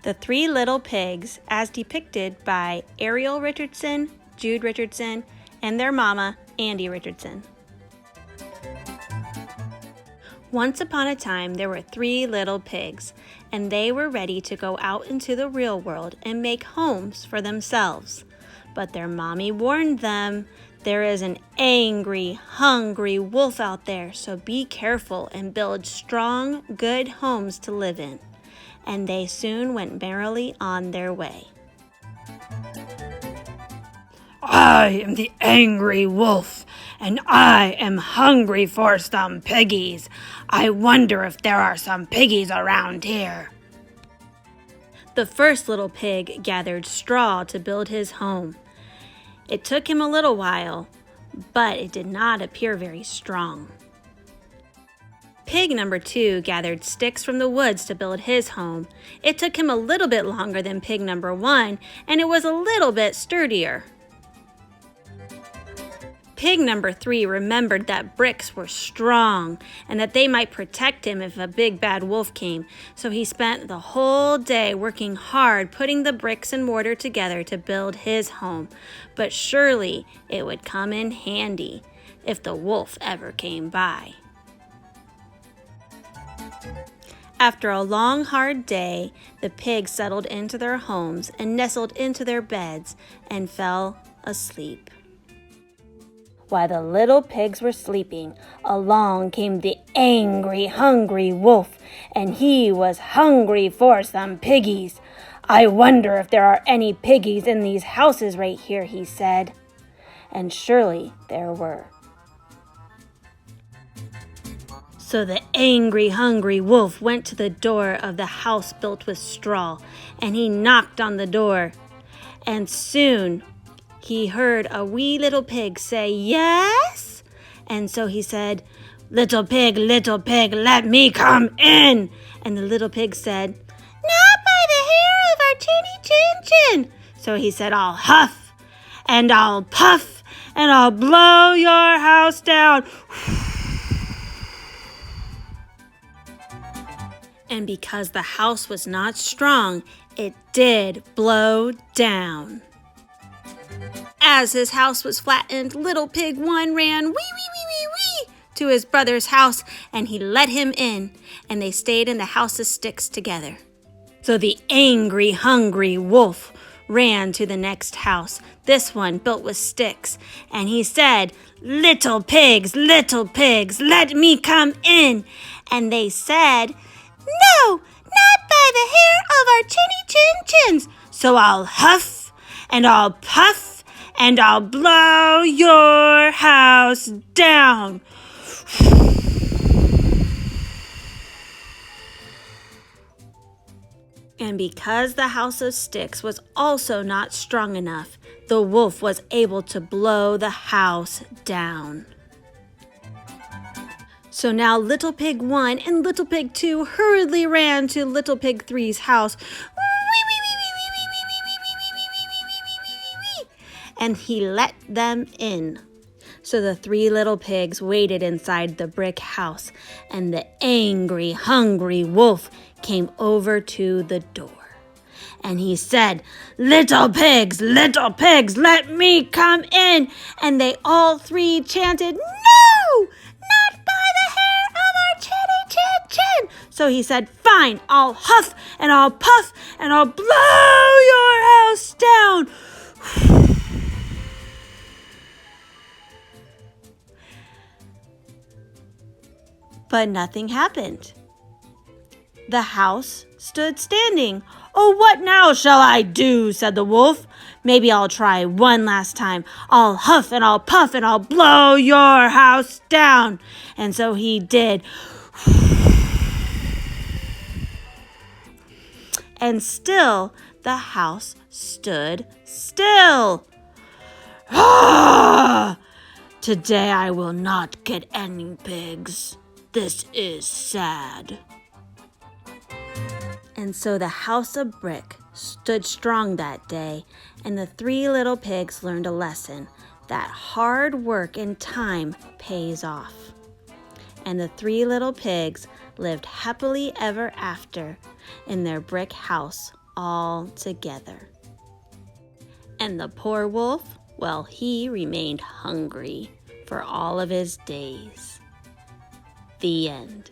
The Three Little Pigs, as depicted by Ariel Richardson, Jude Richardson, and their mama, Andy Richardson. Once upon a time, there were 3 little pigs, and they were ready to go out into the real world and make homes for themselves. But their mommy warned them, there is an angry, hungry wolf out there, so be careful and build strong, good homes to live in. And they soon went merrily on their way. I am the angry wolf, and I am hungry for some piggies. I wonder if there are some piggies around here. The first little pig gathered straw to build his home. It took him a little while, but it did not appear very strong. Pig number 2 gathered sticks from the woods to build his home. It took him a little bit longer than pig number 1, and it was a little bit sturdier. Pig number 3 remembered that bricks were strong and that they might protect him if a big bad wolf came, so he spent the whole day working hard putting the bricks and mortar together to build his home. But surely it would come in handy if the wolf ever came by. After a long, hard day, the pigs settled into their homes and nestled into their beds and fell asleep. While the little pigs were sleeping, along came the angry, hungry wolf, and he was hungry for some piggies. I wonder if there are any piggies in these houses right here, he said. And surely there were. So the angry, hungry wolf went to the door of the house built with straw, and he knocked on the door. And soon he heard a wee little pig say, "Yes?" And so he said, little pig, let me come in." And the little pig said, "Not by the hair of our chinny chin chin." So he said, "I'll huff, and I'll puff, and I'll blow your house down." And because the house was not strong, it did blow down. As his house was flattened, little pig 1 ran wee, wee, wee, wee, wee to his brother's house, and he let him in, and they stayed in the house of sticks together. So the angry, hungry wolf ran to the next house, this one built with sticks, and he said, little pigs, let me come in." And they said, "No, not by the hair of our chinny chin chins. So I'll huff, and I'll puff, and I'll blow your house down." And because the house of sticks was also not strong enough, the wolf was able to blow the house down. So now Little Pig 1 and Little Pig 2 hurriedly ran to Little Pig 3's house. And he let them in. So the 3 little pigs waited inside the brick house, and the angry, hungry wolf came over to the door. And he said, little pigs, let me come in." And they all 3 chanted, "No, not by the hair of our chinny chin chin." So he said, "Fine, I'll huff, and I'll puff, and I'll blow your house down." But nothing happened. The house stood standing. "Oh, what now shall I do?" said the wolf. "Maybe I'll try one last time. I'll huff and I'll puff and I'll blow your house down." And so he did. And still the house stood still. "Ah! Today I will not get any pigs. This is sad." And so the house of brick stood strong that day, and the 3 little pigs learned a lesson that hard work and time pays off. And the 3 little pigs lived happily ever after in their brick house all together. And the poor wolf, well, he remained hungry for all of his days. The end.